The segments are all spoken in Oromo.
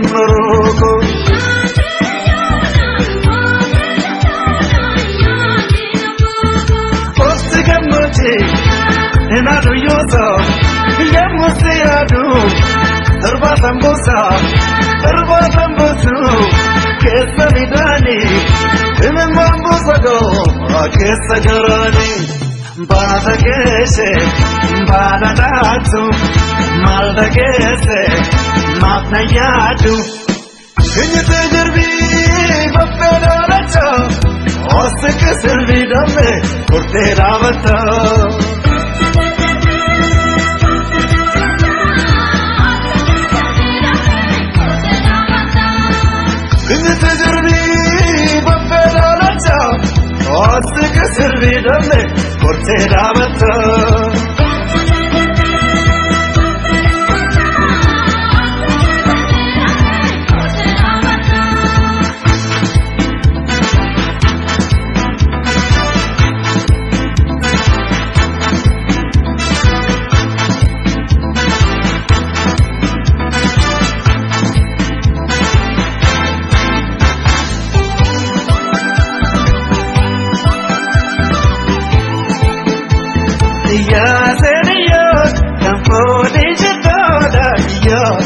Timrugo. Ostigamoji, enadu yoso, yamusiyadu, Erbatambusu, kesamidani, imambusago, kesagarani, badagese, badadatu, maldagese, matnayadu, Kinyatajirbi, bapedaracha, oskesilvidame, kurteravata. Kinyatajirbi, bapedaracha, oskesilvidame, kurteravata.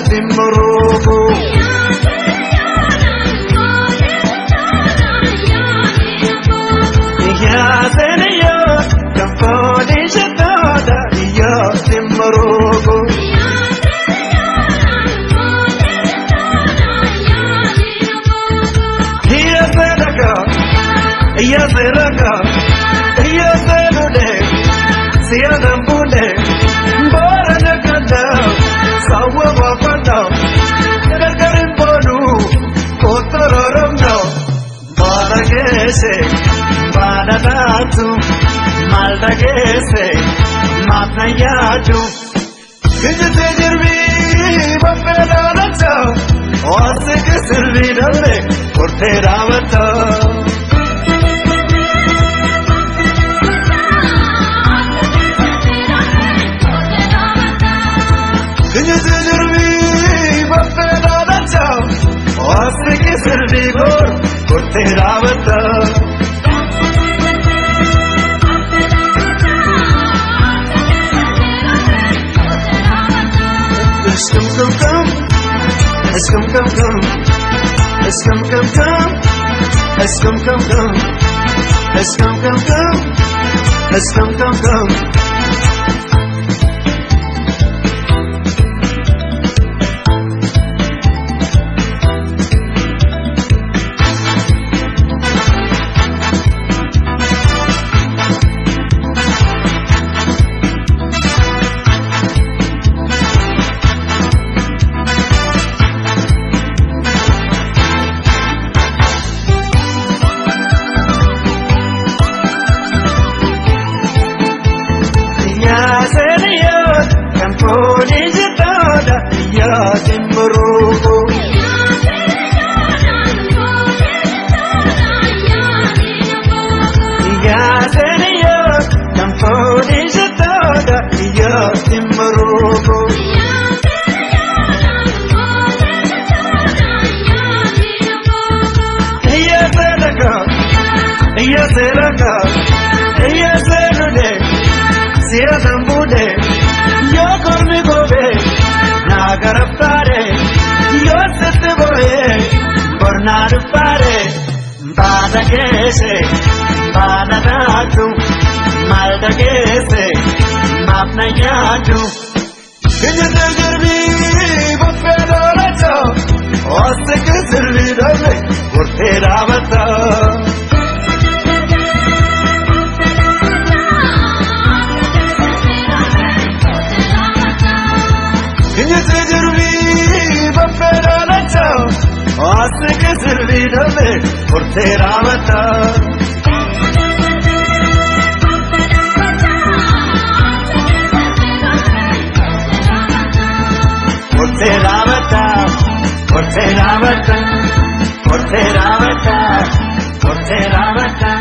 Timrugo. Ya Seniyo, Kamponi Shatada, Ya Timrugo. Ya Seraka, Ya Seraka, Ya Senude, Siadambule, Boranakanda. Sawa wafanda, karkarin bolu, kotororom no. Badagese, badadatu, maldagese, matnayadu. Kinyatajirbi, bapedaracha, oskesilvidame, kurteravata. Kinyatajirbi, bapedaracha, oskesilvidor, kurteravata. Come, come, come, let's come, come, come, let's come, come, come, let's come, come, come, let's come, come, come. Timrugo. Ya Seniyo, Kamponi Shatada, Ya Timrugo. Ya Seraka, Ya Seraka, Ya Senude, Siadambule, Yo Kormigobe. Nagarapare, Yosef boye, Bernard pare, Badagese, Badadatu, Maldagese, Mapnayadu. Kinyatajirbi, bapedaracha, oskesilvidame, kurteravata. Kinyatajirbi, bapedaracha, oskesilvidame, kurteravata. Kurteravata, kurteravata, kurteravata, kurteravata.